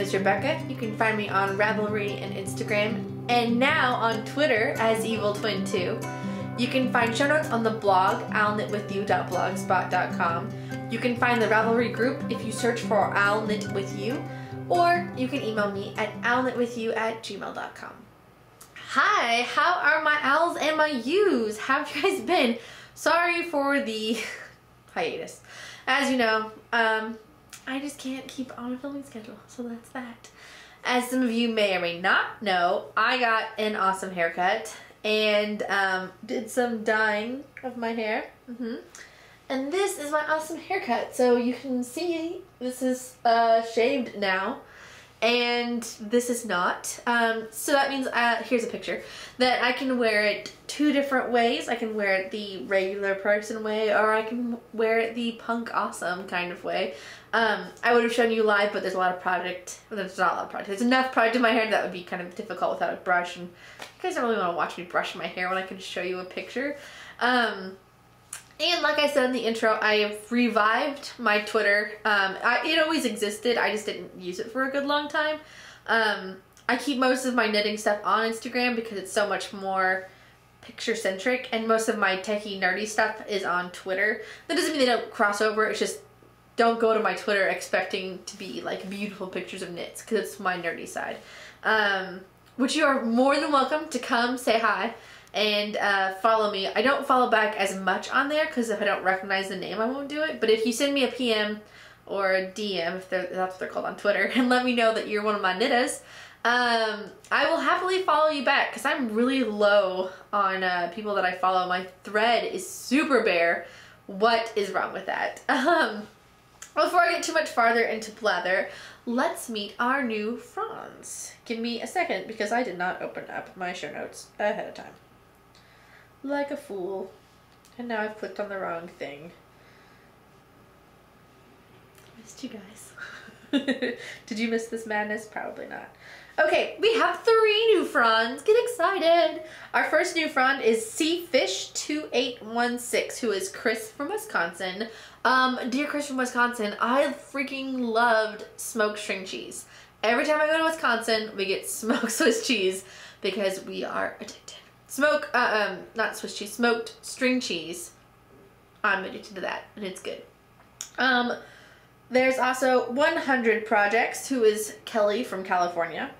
is Rebecca. You can find me on Ravelry and Instagram, and now on Twitter as EvilTwin2. You can find show notes on the blog, owlknitwithyou.blogspot.com. You can find the Ravelry group if you search for owlknitwithyou, or you can email me at owlknitwithyou@gmail.com. Hi, how are my owls and my yous? How have you guys been? Sorry for the hiatus. As you know, I just can't keep on a filming schedule, so that's that. As some of you may or may not know, I got an awesome haircut and did some dyeing of my hair. And this is my awesome haircut. So you can see this is shaved now, and this is not. So that means, here's a picture, that I can wear it two different ways. I can wear it the regular person way, or I can wear it the punk awesome kind of way. I would have shown you live, but there's a lot of product. Well, there's not a lot of product. There's enough product in my hair that would be kind of difficult without a brush, and you guys don't really want to watch me brush my hair when I can show you a picture. And like I said in the intro, I have revived my Twitter. It always existed, I just didn't use it for a good long time. I keep most of my knitting stuff on Instagram because it's so much more picture centric, and most of my techie nerdy stuff is on Twitter. That doesn't mean they don't cross over, it's just don't go to my Twitter expecting to be like beautiful pictures of knits, because it's my nerdy side. Which you are more than welcome to come say hi and follow me. I don't follow back as much on there because if I don't recognize the name I won't do it, but if you send me a PM or a DM, if that's what they're called on Twitter, and let me know that you're one of my knitters, I will happily follow you back because I'm really low on people that I follow. My thread is super bare. What is wrong with that? Before I get too much farther into blather, let's meet our new Franz. Give me a second because I did not open up my show notes ahead of time. Like a fool. And now I've clicked on the wrong thing. Missed you guys. Did you miss this madness? Probably not. Okay, we have 3 new Franz. Get excited. Our first new Franz is Cfish2816, who is Chris from Wisconsin. Dear Chris from Wisconsin, I freaking loved smoked string cheese. Every time I go to Wisconsin, we get smoked Swiss cheese because we are addicted. Not Swiss cheese, smoked string cheese. I'm addicted to that, and it's good. There's also 100 Projects, who is Kelly from California.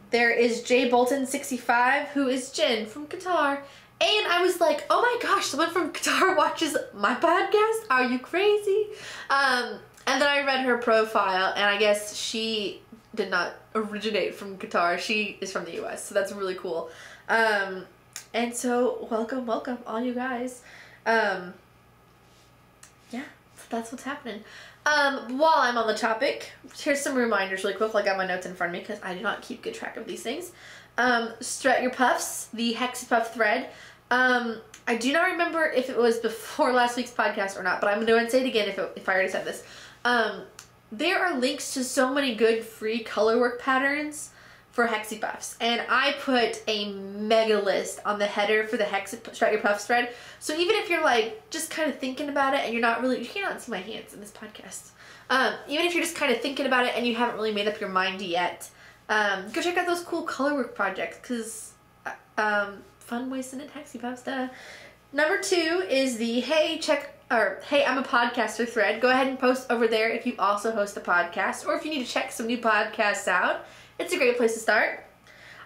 There is J Bolton65, who is Jen from Qatar. And I was like, oh my gosh, someone from Qatar watches my podcast? Are you crazy? And then I read her profile, and I guess she did not originate from Qatar. She is from the US, so that's really cool. And so welcome, welcome, all you guys. Yeah, so that's what's happening. While I'm on the topic, here's some reminders really quick. I got my notes in front of me because I do not keep good track of these things. Strut Your Puffs, the Hexy Puff thread. I do not remember if it was before last week's podcast or not, but I'm going to go and say it again if I already said this. There are links to so many good free color work patterns for Hexy Puffs, and I put a mega list on the header for the Strut Your Puffs thread. So even if you're like just kind of thinking about it and you're not really, you cannot see my hands in this podcast. Even if you're just kind of thinking about it and you haven't really made up your mind yet, go check out those cool color work projects because fun ways to knit Hexy Puffs. Number 2 is the Hey I'm a podcaster thread. Go ahead and post over there if you also host a podcast, or if you need to check some new podcasts out. It's a great place to start.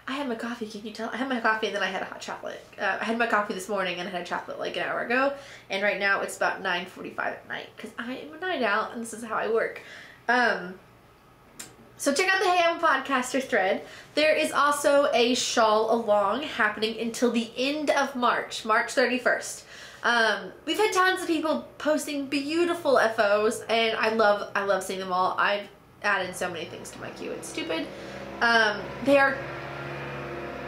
I had my coffee, can you tell? I had my coffee and then I had a hot chocolate. I had my coffee this morning and I had a chocolate like an hour ago. And right now it's about 9:45 at night because I am a night owl and this is how I work. So check out the Hey I'm a Podcaster thread. There is also a shawl along happening until the end of March 31st. We've had tons of people posting beautiful FOs and I love seeing them all. I've added so many things to my queue, it's stupid. They are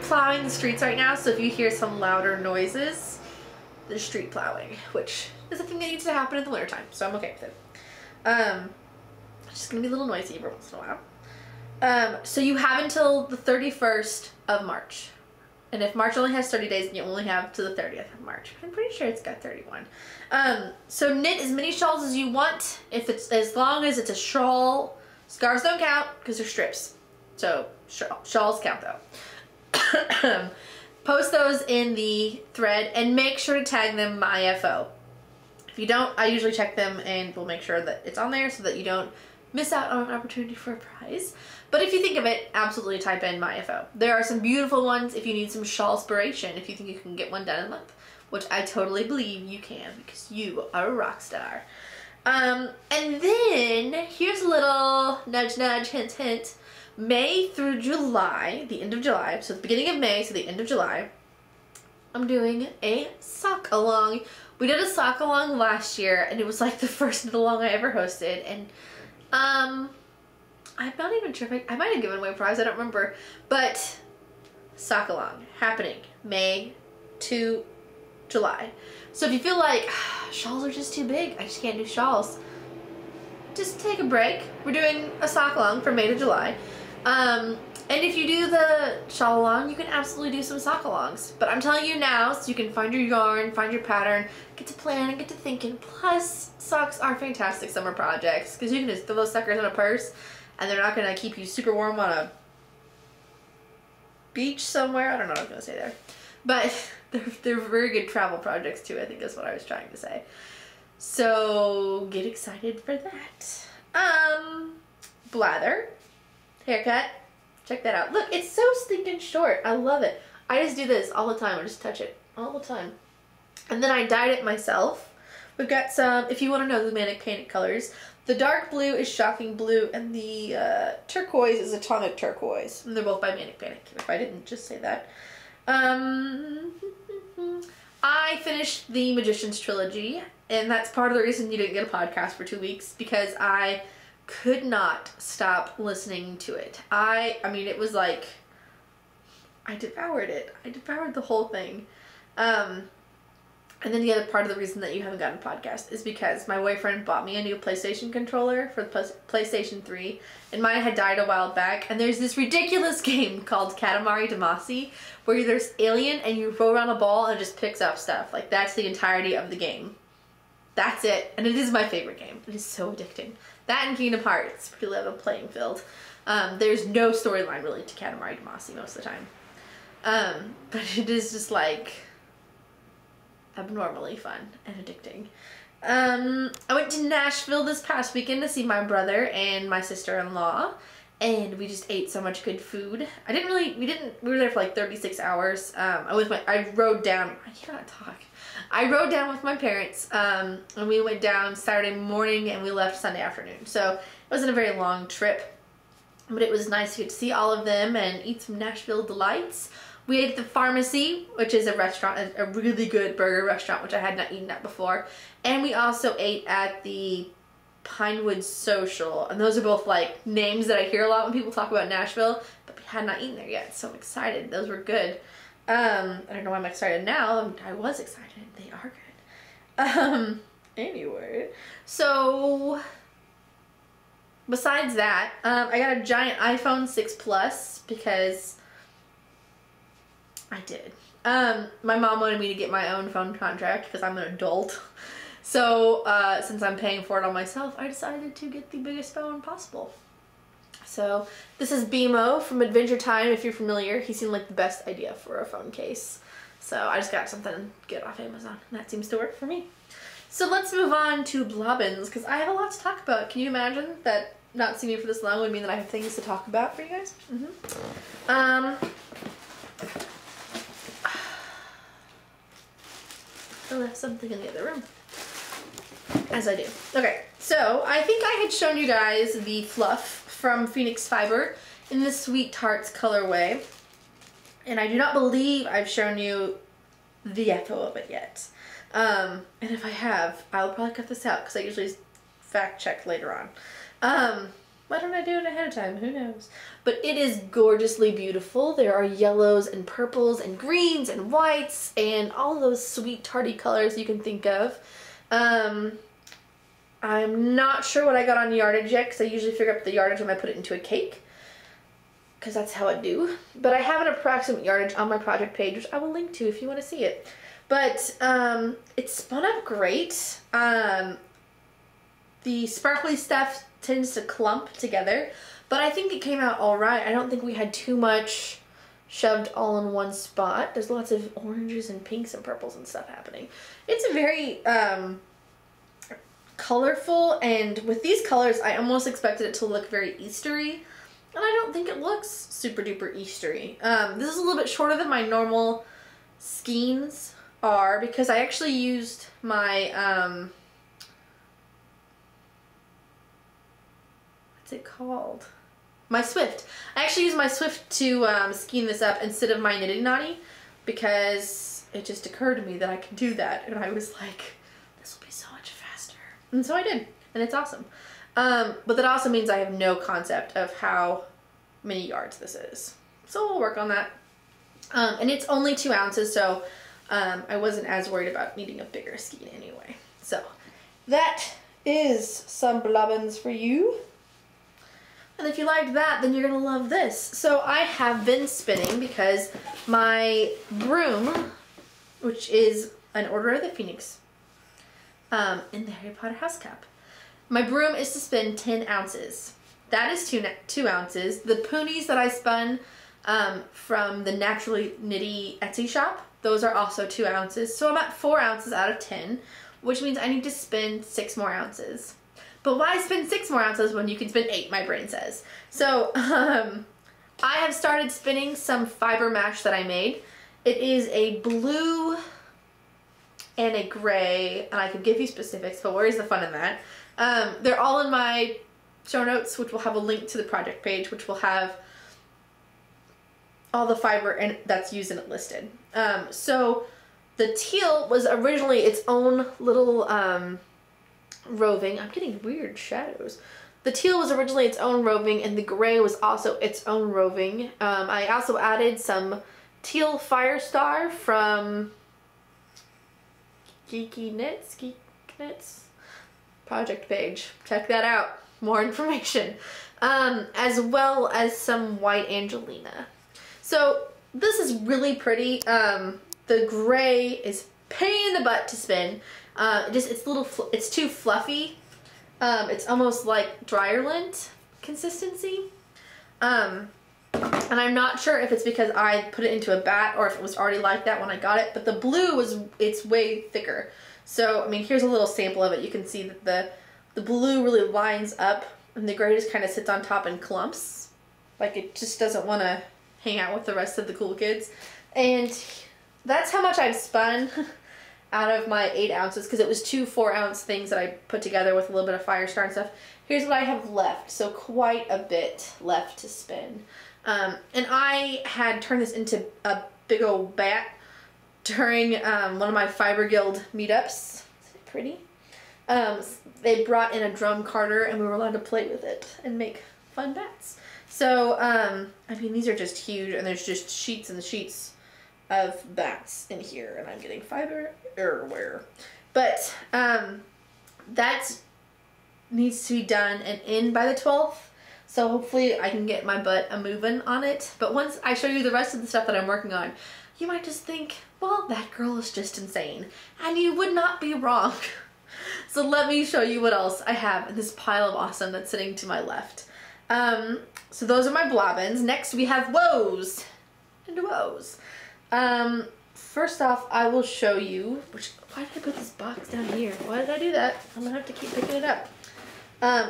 plowing the streets right now, so if you hear some louder noises, they're street plowing, which is a thing that needs to happen in the wintertime, so I'm okay with it. It's just gonna be a little noisy every once in a while. So you have until the 31st of March. And if March only has 30 days, then you only have to the 30th of March. I'm pretty sure it's got 31. So knit as many shawls as you want. If it's, as long as it's a shawl Scarves don't count because they're strips. So shawls count though. Post those in the thread and make sure to tag them myFO. If you don't, I usually check them and we'll make sure that it's on there so that you don't miss out on an opportunity for a prize. But if you think of it, absolutely type in myFO. There are some beautiful ones if you need some shawl inspiration, if you think you can get one done in a month, which I totally believe you can because you are a rock star. And then here's a little nudge nudge, hint hint. May through July, the end of July, so the beginning of May to the end of July, I'm doing a sock along. We did a sock along last year and it was like the first knit along I ever hosted, and I'm not even sure if I might have given away a prize, I don't remember, but sock along happening May to July. So if you feel like shawls are just too big, I just can't do shawls, just take a break. We're doing a sock along from May to July. And if you do the shawl along, you can absolutely do some sock alongs. But I'm telling you now, so you can find your yarn, find your pattern, get to plan and get to thinking. Plus, socks are fantastic summer projects because you can just throw those suckers in a purse and they're not going to keep you super warm on a beach somewhere. I don't know what I was going to say there. But they're very good travel projects too, I think is what I was trying to say. So get excited for that. Blather. Haircut. Check that out. Look, it's so stinking short. I love it. I just do this all the time. I just touch it all the time. And then I dyed it myself. We've got some, if you want to know the Manic Panic colors, the dark blue is Shocking Blue and the turquoise is Atomic Turquoise. And they're both by Manic Panic, if I didn't just say that. I finished the Magician's Trilogy, and that's part of the reason you didn't get a podcast for 2 weeks, because I could not stop listening to it. I mean, it was like, I devoured it. I devoured the whole thing. And then the other part of the reason that you haven't gotten a podcast is because my boyfriend bought me a new PlayStation controller for the PlayStation 3, and mine had died a while back, and there's this ridiculous game called Katamari Damacy where there's alien and you throw around a ball and it just picks up stuff. Like, that's the entirety of the game. That's it. And it is my favorite game. It is so addicting. That and Kingdom Hearts, pretty level playing field. There's no storyline really to Katamari Damacy most of the time. But it is just like abnormally fun and addicting. I went to Nashville this past weekend to see my brother and my sister-in-law, and we just ate so much good food. We were there for like 36 hours. I rode down with my parents, and we went down Saturday morning and we left Sunday afternoon. So it wasn't a very long trip, but it was nice to get to see all of them and eat some Nashville delights. We ate at the Pharmacy, which is a restaurant, a really good burger restaurant, which I had not eaten at before. And we also ate at the Pinewood Social. And those are both like names that I hear a lot when people talk about Nashville, but we had not eaten there yet, so I'm excited. Those were good. I don't know why I'm excited now. I was excited. They are good. Anyway, so besides that, I got a giant iPhone 6 Plus because I did. My mom wanted me to get my own phone contract because I'm an adult. So since I'm paying for it all myself, I decided to get the biggest phone possible. So this is BMO from Adventure Time. If you're familiar, he seemed like the best idea for a phone case. So I just got something good off Amazon, and that seems to work for me. So let's move on to Blobbins, because I have a lot to talk about. Can you imagine that not seeing me for this long would mean that I have things to talk about for you guys? Oh, that's something in the other room. As I do. Okay, so I think I had shown you guys the fluff from Phoenix Fiber in the Sweet Tarts colorway. And I do not believe I've shown you the FO of it yet. And if I have, I'll probably cut this out because I usually fact check later on. Why don't I do it ahead of time? Who knows? But it is gorgeously beautiful. There are yellows and purples and greens and whites and all those sweet tarty colors you can think of. I'm not sure what I got on yardage yet because I usually figure out the yardage when I put it into a cake, because that's how I do. But I have an approximate yardage on my project page, which I will link to if you want to see it. But it spun up great. The sparkly stuff tends to clump together, but I think it came out all right. I don't think we had too much shoved all in one spot. There's lots of oranges and pinks and purples and stuff happening. It's a very colorful, and with these colors I almost expected it to look very Eastery, and I don't think it looks super duper Eastery. This is a little bit shorter than my normal skeins are because I actually used my what's it called? My Swift. I actually used my Swift to skein this up instead of my Nitty Knotty because it just occurred to me that I could do that, and I was like, this will be so much faster. And so I did, and it's awesome. But that also means I have no concept of how many yards this is. So we'll work on that. And it's only 2 ounces, so I wasn't as worried about needing a bigger skein anyway. So that is some blobbins for you. And if you liked that, then you're gonna love this. So I have been spinning because my broom, which is an Order of the Phoenix, in the Harry Potter house cap. My broom is to spin 10 ounces. That is 2 ounces. The poonies that I spun from the Naturally Nitty Etsy shop, those are also 2 ounces. So I'm at 4 ounces out of 10, which means I need to spin 6 more ounces. But why spend 6 more ounces when you can spin 8, my brain says. So I have started spinning some fiber mash that I made. It is a blue and a gray, and I could give you specifics, but where's the fun in that? They're all in my show notes, which will have a link to the project page, which will have all the fiber and that's used in it listed. So the teal was originally its own little roving. I'm getting weird shadows. The teal was originally its own roving, and the gray was also its own roving. I also added some teal Firestar from Geeky Knits project page. Check that out. More information. As well as some white Angelina. So this is really pretty. The gray is pain in the butt to spin. It's too fluffy. It's almost like dryer lint consistency. And I'm not sure if it's because I put it into a bat or if it was already like that when I got it, but the blue it's way thicker. So, I mean, here's a little sample of it. You can see that the blue really lines up and the gray just kind of sits on top and clumps. Like it just doesn't want to hang out with the rest of the cool kids. And that's how much I've spun out of my 8 ounces, because it was 2 4-ounce things that I put together with a little bit of Firestar and stuff. Here's what I have left, so quite a bit left to spin. And I had turned this into a big old bat during one of my Fiber Guild meetups. Is it pretty? They brought in a drum carder and we were allowed to play with it and make fun bats. So, I mean, these are just huge, and there's just sheets and sheets of bats in here, and I'm getting fiber everywhere. But that needs to be done and in by the 12th, so hopefully I can get my butt a-moving on it. But once I show you the rest of the stuff that I'm working on, you might just think, well, that girl is just insane, and you would not be wrong. So let me show you what else I have in this pile of awesome that's sitting to my left. So those are my blobbins. Next we have woes and woes. First off, I will show you, why did I put this box down here? Why did I do that? I'm gonna have to keep picking it up.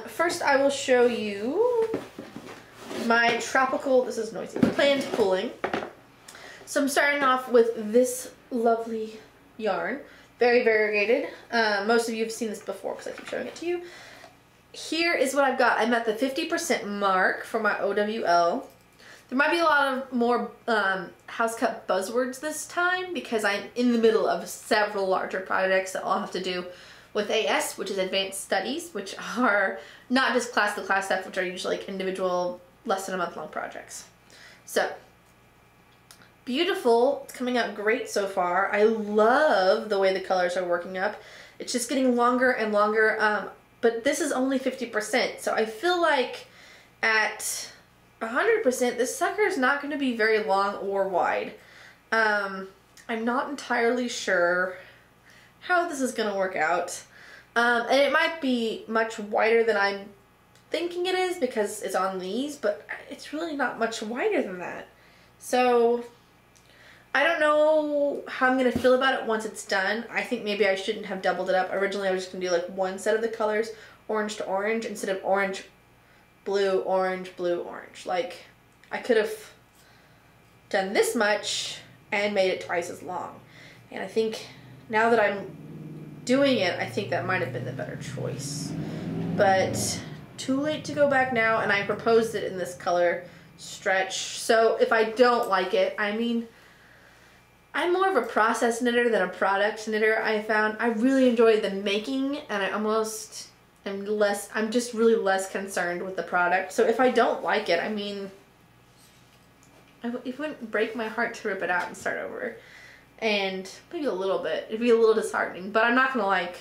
First I will show you my tropical, this is noisy, planned pooling. So I'm starting off with this lovely yarn. Very variegated. Most of you have seen this before because I keep showing it to you. Here is what I've got. I'm at the 50% mark for my OWL. There might be a lot of more house cut buzzwords this time because I'm in the middle of several larger projects that all have to do with AS, which is Advanced Studies, which are not just class-to-class stuff, which are usually like individual, less than a month-long projects. So, beautiful. It's coming out great so far. I love the way the colors are working up. It's just getting longer and longer, but this is only 50%, so I feel like at 100%, this sucker is not going to be very long or wide. I'm not entirely sure how this is going to work out. And it might be much wider than I'm thinking it is because it's on these, but it's really not much wider than that. So I don't know how I'm going to feel about it once it's done. I think maybe I shouldn't have doubled it up. Originally I was just going to do like one set of the colors, orange to orange, instead of orange, blue, orange, blue, orange. Like, I could have done this much and made it twice as long. And I think now that I'm doing it, I think that might have been the better choice. But too late to go back now, and I proposed it in this color stretch. So if I don't like it, I mean, I'm more of a process knitter than a product knitter, I found. I really enjoy the making, and I'm just really less concerned with the product. So if I don't like it, I mean, it wouldn't break my heart to rip it out and start over. And maybe a little bit. It'd be a little disheartening, but I'm not gonna like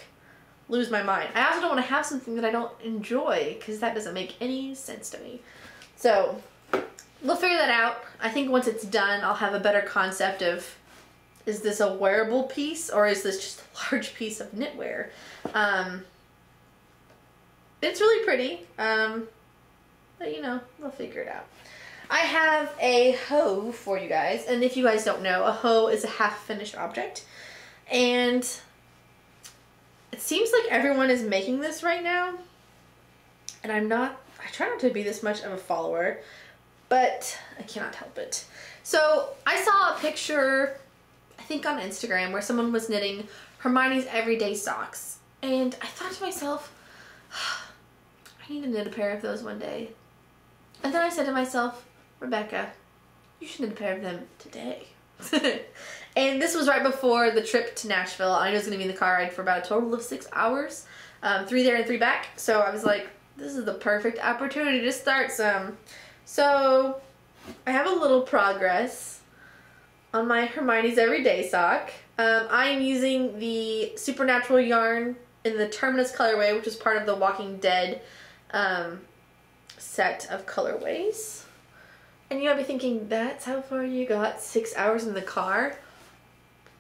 lose my mind. I also don't want to have something that I don't enjoy, because that doesn't make any sense to me. So we'll figure that out. I think once it's done, I'll have a better concept of, is this a wearable piece or is this just a large piece of knitwear? It's really pretty, but you know, we'll figure it out. I have a hoe for you guys, and if you guys don't know, a hoe is a half-finished object, and it seems like everyone is making this right now, and I try not to be this much of a follower, but I cannot help it. So I saw a picture, I think on Instagram, where someone was knitting Hermione's everyday socks, and I thought to myself, I need to knit a pair of those one day. And then I said to myself, Rebecca, you should knit a pair of them today. And this was right before the trip to Nashville. I knew it was going to be in the car ride for about a total of 6 hours. 3 there and 3 back. So I was like, this is the perfect opportunity to start some. So I have a little progress on my Hermione's Everyday sock. I'm using the Supernatural yarn in the Terminus colorway, which is part of the Walking Dead set of colorways. And you might be thinking, that's how far you got, 6 hours in the car?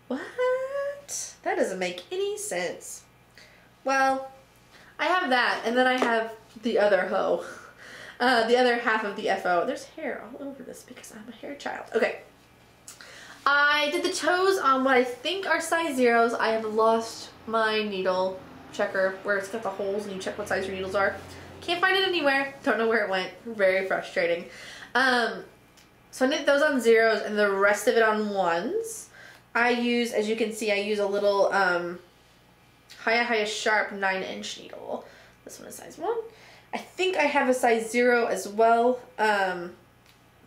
What? That doesn't make any sense. Well, I have that, and then I have the other hoe. The other half of the FO. There's hair all over this because I'm a hair child. Okay. I did the toes on what I think are size zeros. I have lost my needle checker where it's got the holes and you check what size your needles are. Can't find it anywhere. Don't know where it went. Very frustrating. So I knit those on zeros and the rest of it on ones. I use, as you can see, I use a little Haya Sharp 9-inch needle. This one is size 1. I think I have a size 0 as well.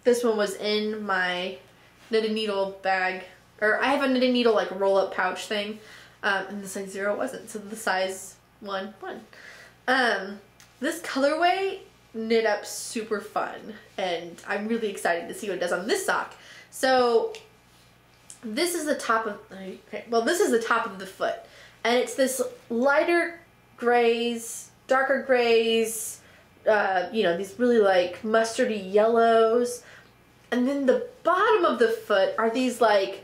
This one was in my knitting needle bag, or I have a knitting needle like roll-up pouch thing, and the size 0 wasn't, so the size 1. This colorway knit up super fun, and I'm really excited to see what it does on this sock. So this is the top of, okay, well, this is the top of the foot, and it's this lighter grays, darker grays, you know, these really like mustardy yellows, and then the bottom of the foot are these like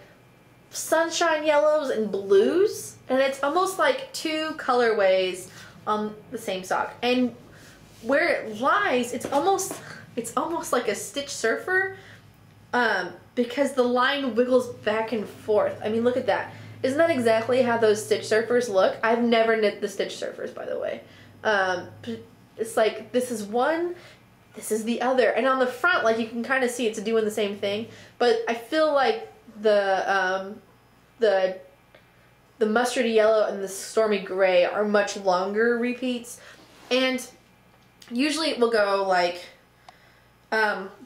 sunshine yellows and blues, and it's almost like 2 colorways on the same sock. And where it lies, it's almost like a Stitch Surfer, because the line wiggles back and forth. I mean, look at that. Isn't that exactly how those Stitch Surfers look? I've never knit the Stitch Surfers, by the way. It's like, this is one, this is the other. And on the front, like, you can kind of see it's doing the same thing. But I feel like the mustardy yellow and the stormy gray are much longer repeats. And usually it will go like,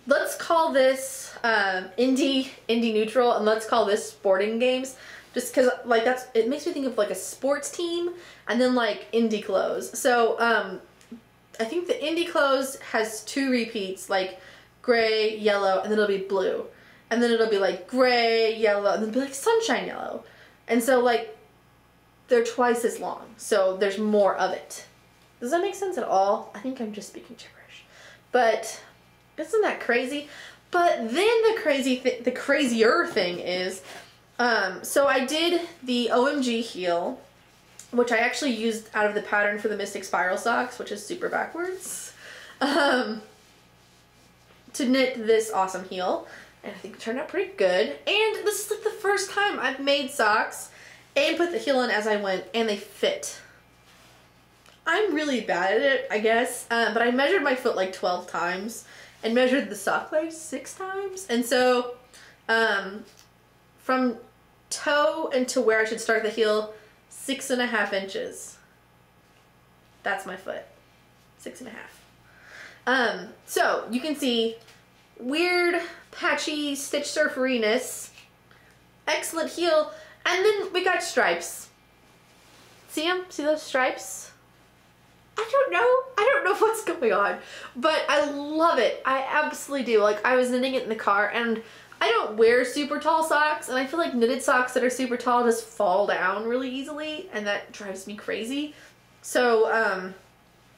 let's call this indie neutral, and let's call this sporting games, just because like it makes me think of like a sports team, and then like indie clothes. So I think the indie clothes has 2 repeats, like gray, yellow, and then it'll be blue, and then it'll be like gray, yellow, and then it'll be like sunshine yellow, and so like they're twice as long, so there's more of it. Does that make sense at all? I think I'm just speaking gibberish. But isn't that crazy? But then the crazier thing is, so I did the OMG heel, which I actually used out of the pattern for the Mystic Spiral socks, which is super backwards. to knit this awesome heel. And I think it turned out pretty good. And this is like the first time I've made socks and put the heel in as I went, and they fit. I'm really bad at it, I guess, but I measured my foot like 12 times and measured the sock like 6 times. And so from toe into where I should start the heel, 6.5 inches. That's my foot. 6.5. So you can see weird, patchy stitch surferiness, excellent heel, and then we got stripes. See them? See those stripes? I don't know what's going on, but I love it. I absolutely do. Like, I was knitting it in the car, and I don't wear super tall socks, and I feel like knitted socks that are super tall just fall down really easily, and that drives me crazy. So,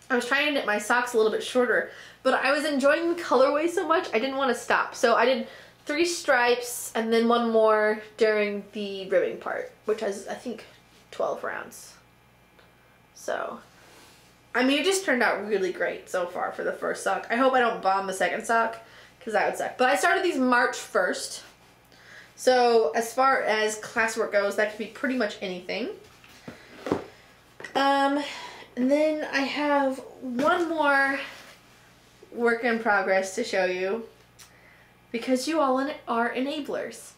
I was trying to knit my socks a little bit shorter, but I was enjoying the colorway so much, I didn't want to stop. So I did 3 stripes, and then 1 more during the ribbing part, which has, I think, 12 rounds. So, I mean, it just turned out really great so far for the first sock. I hope I don't bomb the second sock, because that would suck. But I started these March 1st. So as far as classwork goes, that could be pretty much anything. And then I have 1 more work in progress to show you, because you all are enablers.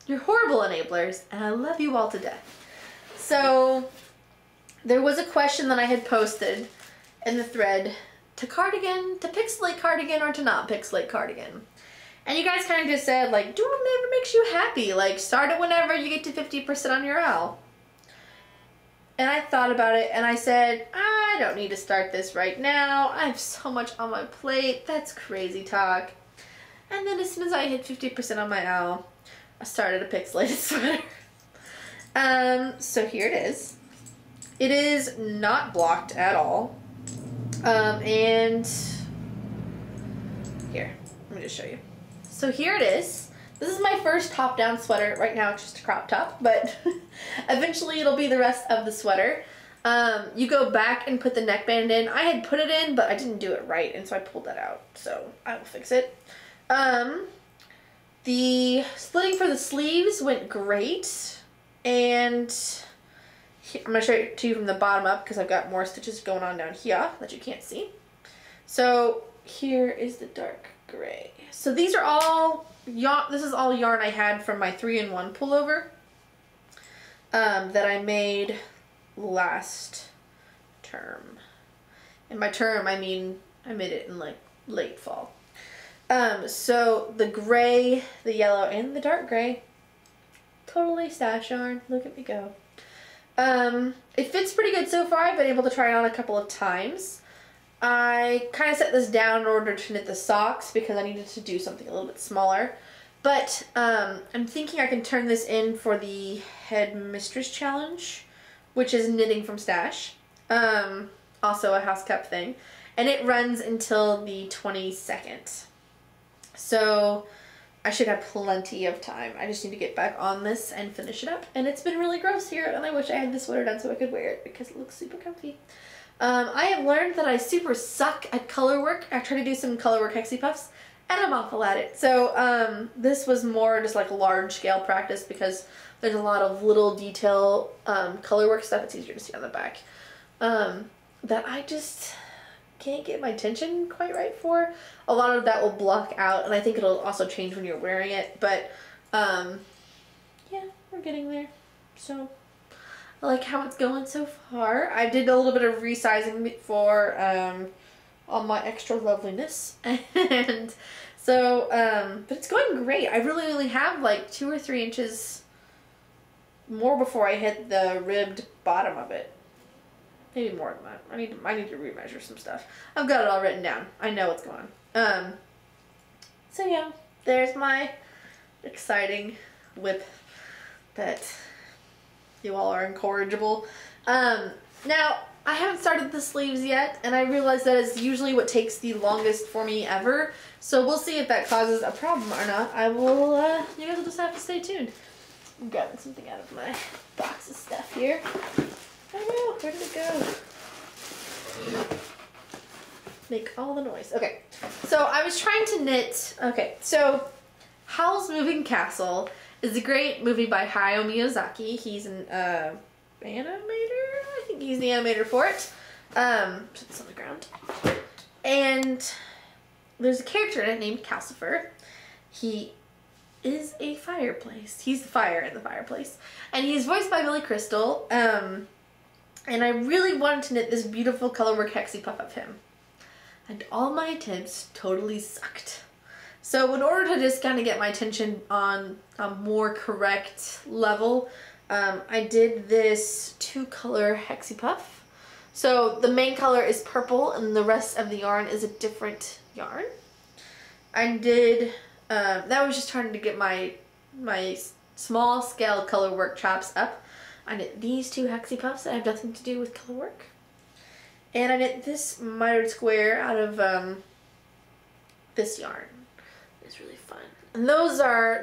You're horrible enablers, and I love you all to death. So there was a question that I had posted in the thread, to cardigan, to pixelate cardigan, or to not pixelate cardigan. And you guys kind of just said, like, do whatever makes you happy. Like, start it whenever you get to 50% on your owl. And I thought about it, and I said, I don't need to start this right now. I have so much on my plate. That's crazy talk. And then as soon as I hit 50% on my owl, I started a pixelated sweater. So here it is. It is not blocked at all. And here, let me just show you. So here it is. This is my first top-down sweater. Right now it's just a crop top, but eventually it'll be the rest of the sweater. You go back and put the neckband in. I had put it in, but I didn't do it right, and so I pulled that out. So I will fix it. The slitting for the sleeves went great, and I'm going to show it to you from the bottom up because I've got more stitches going on down here that you can't see. So here is the dark gray. So these are all yarn. This is all yarn I had from my 3-in-1 pullover that I made last term. And by term, I mean I made it in like late fall. So the gray, the yellow, and the dark gray, totally stash yarn. Look at me go. It fits pretty good so far. I've been able to try it on a couple of times. I kind of set this down in order to knit the socks because I needed to do something a little bit smaller. But I'm thinking I can turn this in for the Headmistress Challenge, which is knitting from stash. Also a House Cup thing. And it runs until the 22nd. So I should have plenty of time. I just need to get back on this and finish it up. And it's been really gross here, and I wish I had this sweater done so I could wear it because it looks super comfy. I have learned that I super suck at color work. I tried to do some color work hexie puffs, and I'm awful at it. So this was more just like large scale practice because there's a lot of little detail color work stuff. It's easier to see on the back that I just can't get my attention quite right for. A lot of that will block out, and I think it'll also change when you're wearing it, but yeah, we're getting there. So I like how it's going so far. I did a little bit of resizing for all my extra loveliness, and so but it's going great. I really only have like 2 or 3 inches more before I hit the ribbed bottom of it. Maybe more than that. I need to remeasure some stuff. I've got it all written down. I know what's going on. So yeah, there's my exciting whip that you all are incorrigible. Now, I haven't started the sleeves yet, and I realize that is usually what takes the longest for me ever. So we'll see if that causes a problem or not. I will, you guys will just have to stay tuned. I'm grabbing something out of my box of stuff here. Oh no, where did it go? make all the noise. Okay, so I was trying to knit. Okay, so Howl's Moving Castle is a great movie by Hayao Miyazaki. He's an animator. I think he's the animator for it. Put this on the ground. And there's a character in it named Calcifer. He is a fireplace. He's the fire in the fireplace. And he's voiced by Billy Crystal. And I really wanted to knit this beautiful colorwork hexie puff of him. And all my attempts totally sucked. So in order to just kind of get my attention on a more correct level, I did this 2-color hexie puff. So the main color is purple and the rest of the yarn is a different yarn. I did, that was just trying to get my small scale color work chops up. I knit these 2 hexie puffs that have nothing to do with color work. And I knit this mitered square out of this yarn. It's really fun. And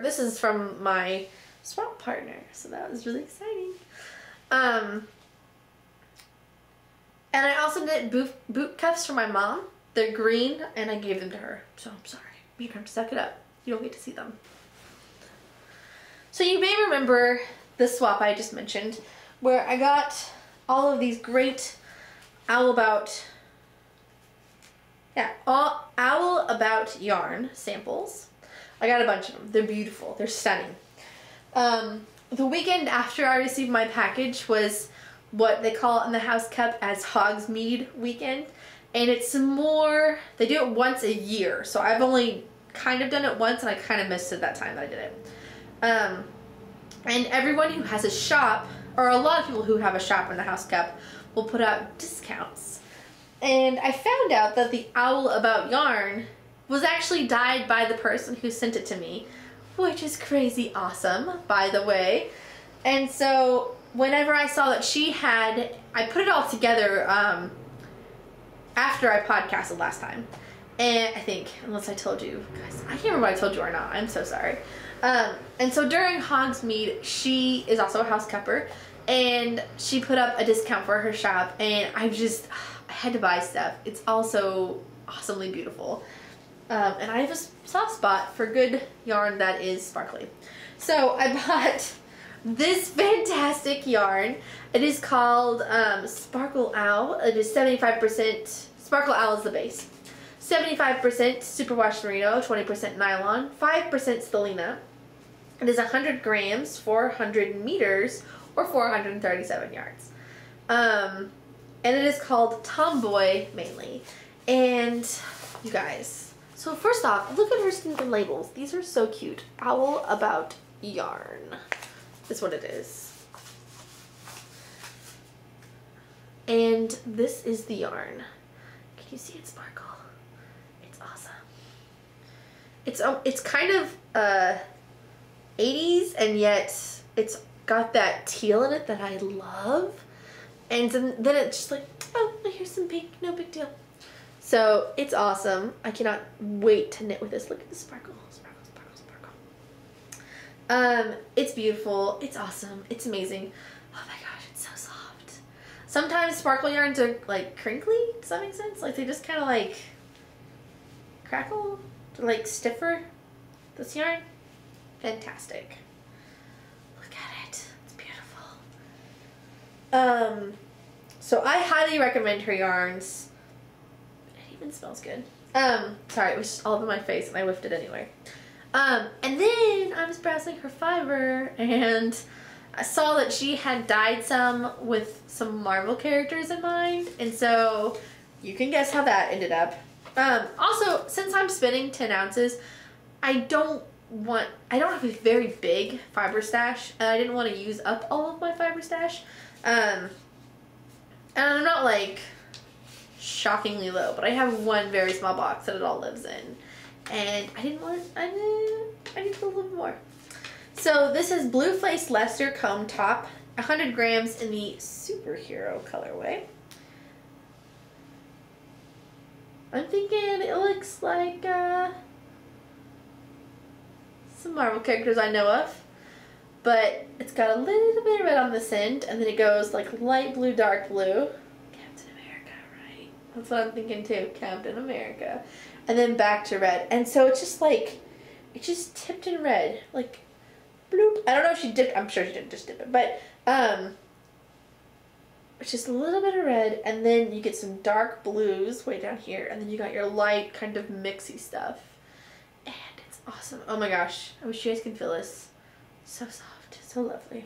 this is from my swap partner, so that was really exciting. And I also knit boot cuffs for my mom. They're green, and I gave them to her. So I'm sorry. You have to suck it up. You don't get to see them. So you may remember the swap I just mentioned, where I got all of these great Owl About yarn samples. I got a bunch of them. They're beautiful. They're stunning. The weekend after I received my package was what they call in the House Cup as Hogsmeade weekend, and it's more, they do it once a year, so I've only kind of done it once and I kind of missed it that time that I did it. And everyone who has a shop, or a lot of people who have a shop in the House Cup, will put out discounts. And I found out that the Owl About yarn was actually dyed by the person who sent it to me, which is crazy awesome, by the way. And so whenever I saw that she had, I put it all together after I podcasted last time. And I think, unless I told you guys, I can't remember what I told you or not. I'm so sorry. And so during Hogsmeade, she is also a house cupper, and she put up a discount for her shop, and I had to buy stuff. It's also awesomely beautiful. And I have a soft spot for good yarn that is sparkly. So I bought this fantastic yarn. It is called Sparkle Owl. It is 75%, Sparkle Owl is the base. 75% superwash merino, 20% nylon, 5% stellina. It is 100 grams, 400 meters, or 437 yards. And it is called Tomboy mainly. And you guys, so first off, look at her stinking labels. These are so cute. Owl About yarn. That's what it is. And this is the yarn. Can you see it sparkle? It's awesome. It's kind of 80s, and yet it's got that teal in it that I love. And then it's just like, oh, here's some pink, no big deal. So it's awesome. I cannot wait to knit with this. Look at the sparkle, sparkle, sparkle, sparkle. It's beautiful. It's awesome. It's amazing. Oh my gosh, it's so soft. Sometimes sparkle yarns are like crinkly. Does that make sense? Like they just kind of like crackle. They're like stiffer. This yarn, fantastic. Look at it. It's beautiful. So I highly recommend her yarns. It even smells good. Sorry, it was just all over my face and I whiffed it anyway. And then I was browsing her Fiverr and I saw that she had dyed some with some Marvel characters in mind, and so you can guess how that ended up. Also, since I'm spinning 10 ounces, I don't have a very big fiber stash, and I didn't want to use up all of my fiber stash. And I'm not like shockingly low, but I have one very small box that it all lives in, and I need a little bit more. So this is Blue Face Leicester Comb Top, 100 grams in the Superhero colorway. I'm thinking it looks like some Marvel characters I know of, but it's got a little bit of red on this end, and then it goes like light blue, dark blue. Captain America, right? That's what I'm thinking too. Captain America. And then back to red. And so it's just like, it just tipped in red. Like, bloop. I don't know if she dipped, I'm sure she didn't just dip it, but, it's just a little bit of red, and then you get some dark blues way down here, and then you got your light kind of mixy stuff. And it's awesome. Oh my gosh. I wish you guys could feel this. So soft. So lovely.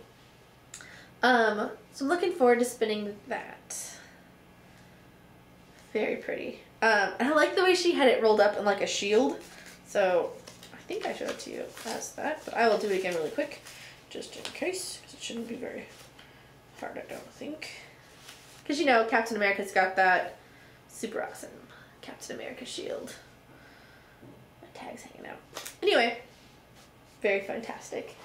So I'm looking forward to spinning that. Very pretty. And I like the way she had it rolled up in like a shield. So I think I showed it to you as that, but I will do it again really quick, just in case, because it shouldn't be very hard, I don't think. Because, you know, Captain America's got that super awesome Captain America shield. My tag's hanging out. Anyway, very fantastic.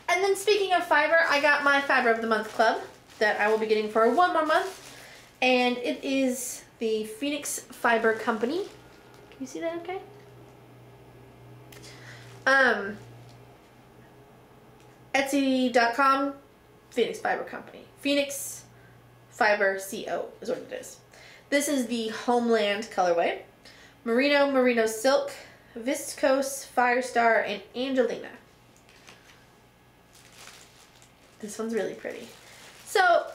And then speaking of fiber, I got my Fiber of the Month club that I will be getting for 1 more month. And it is the Phoenix Fiber Company. Can you see that okay? Etsy.com, Phoenix Fiber Company. Phoenix Fiber CO is what it is. This is the Homeland colorway. Merino Silk, Viscose, Firestar, and Angelina. This one's really pretty. So,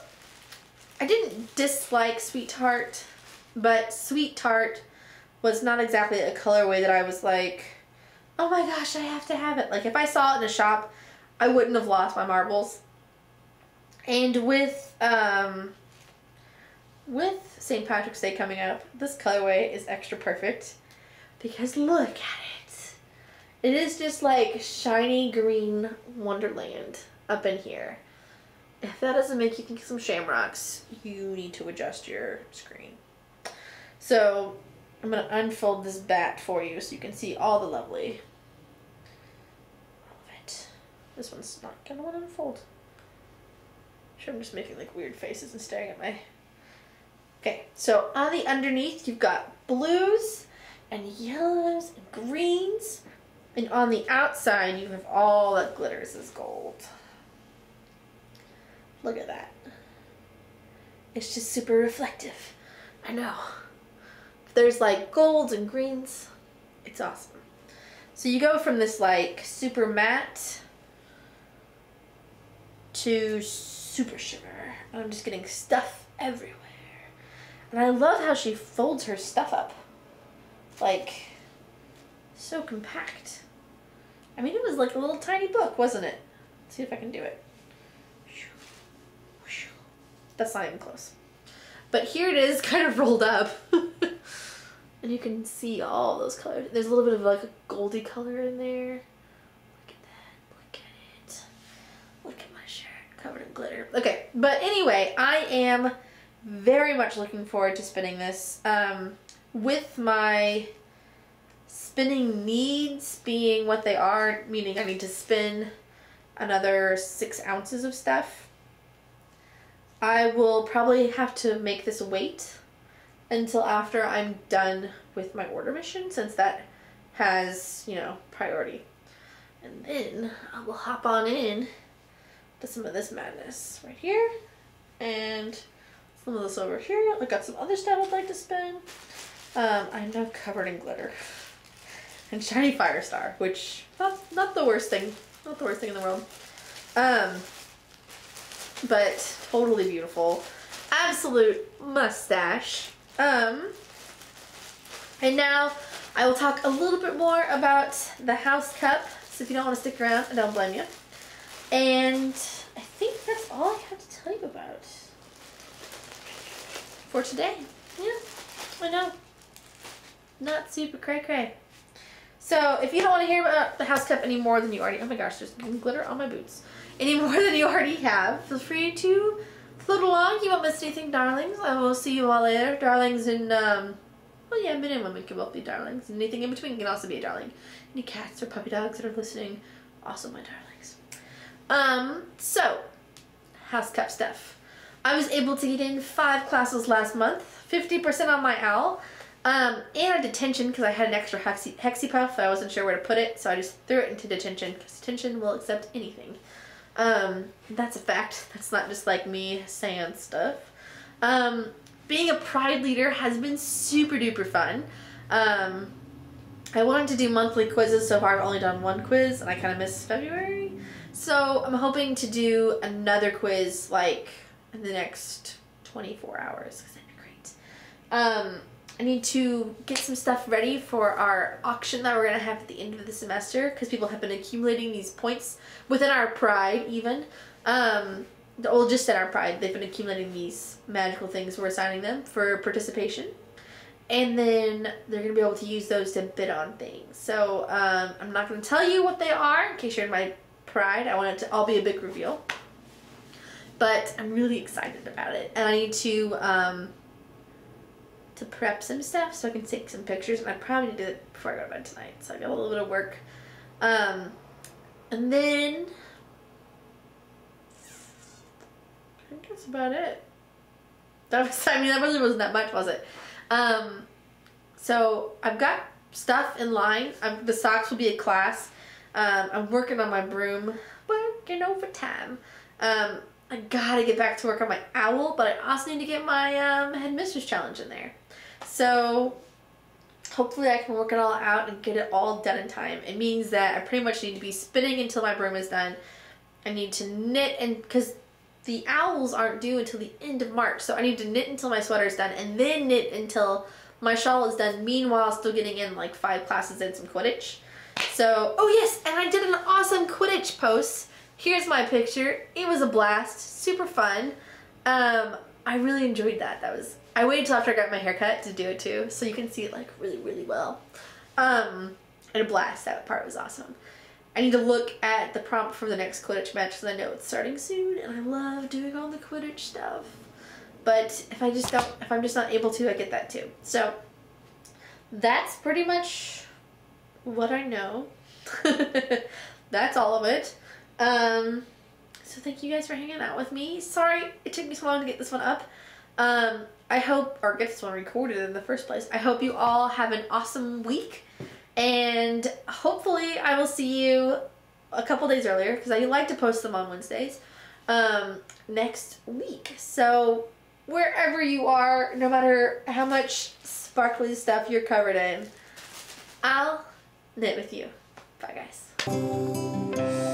I didn't dislike Sweet Tart, but Sweet Tart was not exactly a colorway that I was like, oh my gosh, I have to have it. Like, if I saw it in a shop, I wouldn't have lost my marbles. And with St. Patrick's Day coming up, this colorway is extra perfect because look at it. It is just like shiny green wonderland up in here. If that doesn't make you think of some shamrocks, you need to adjust your screen. So I'm going to unfold this bat for you so you can see all the lovely. All of it. This one's not going to want to unfold. Sure, I'm just making like weird faces and staring at my... Okay, so on the underneath you've got blues and yellows and greens. And on the outside you have all that glitters as gold. Look at that. It's just super reflective. I know. There's like golds and greens. It's awesome. So you go from this like super matte to super shimmer. And I'm just getting stuff everywhere. And I love how she folds her stuff up. Like, so compact. I mean, it was like a little tiny book, wasn't it? Let's see if I can do it. That's not even close. But here it is, kind of rolled up. And you can see all those colors. There's a little bit of like a goldy color in there. Look at that. Look at it. Look at my shirt covered in glitter. Okay, but anyway, I am very much looking forward to spinning this. With my spinning needs being what they are, meaning I need to spin another 6 ounces of stuff. I will probably have to make this wait until after I'm done with my order mission, since that has, you know, priority. And then I will hop on in to some of this madness right here, and some of this over here. I got some other stuff I'd like to spin. I'm now covered in glitter and shiny Firestar, which not the worst thing, not the worst thing in the world. But totally beautiful. Absolute mustache. And now I will talk a little bit more about the house cup. So if you don't want to stick around, I don't blame you. And I think that's all I have to tell you about for today. Yeah, I know. Not super cray-cray. So if you don't want to hear about the house cup any more than you already... Oh my gosh, there's glitter on my boots. Any more than you already have, feel free to float along. You won't miss anything, darlings. I will see you all later. Darlings and, well, yeah, men and women can both be darlings. And anything in between can also be a darling. Any cats or puppy dogs that are listening, also my darlings. So, house cup stuff. I was able to get in 5 classes last month, 50% on my owl, and a detention because I had an extra hexy puff. I wasn't sure where to put it, so I just threw it into detention because detention will accept anything. That's a fact. That's not just like me saying stuff. being a Pride leader has been super duper fun. I wanted to do monthly quizzes. So far I've only done one quiz and I kind of missed February. So I'm hoping to do another quiz like in the next 24 hours because that'd be great. I need to get some stuff ready for our auction that we're going to have at the end of the semester because people have been accumulating these points within our Pride even. Well, just in our Pride, they've been accumulating these magical things. We're assigning them for participation. And then they're going to be able to use those to bid on things. So I'm not going to tell you what they are in case you're in my Pride. I want it to all be a big reveal. But I'm really excited about it. And I need to prep some stuff so I can take some pictures. And I probably need to do it before I go to bed tonight. So I got a little bit of work. And then I think that's about it. I mean, that really wasn't that much, was it? So I've got stuff in line. The socks will be a class. I'm working on my broom, working overtime. I gotta get back to work on my owl, but I also need to get my headmistress challenge in there. So hopefully I can work it all out and get it all done in time. It means that I pretty much need to be spinning until my broom is done. I need to knit, and because the owls aren't due until the end of March, so I need to knit until my sweater is done and then knit until my shawl is done, meanwhile still getting in like 5 classes and some Quidditch. So, oh yes, and I did an awesome Quidditch post. Here's my picture. It was a blast, super fun. I really enjoyed that. I waited till after I got my haircut to do it too, so you can see it like really, really well. And a blast, that part was awesome. I need to look at the prompt for the next Quidditch match because I know it's starting soon and I love doing all the Quidditch stuff. But if I'm just not able to, I get that too. So that's pretty much what I know. That's all of it. So thank you guys for hanging out with me. Sorry it took me so long to get this one up. I hope, or get this one recorded in the first place. I hope you all have an awesome week. And hopefully I will see you a couple days earlier because I like to post them on Wednesdays next week. So wherever you are, no matter how much sparkly stuff you're covered in, I'll knit with you. Bye guys.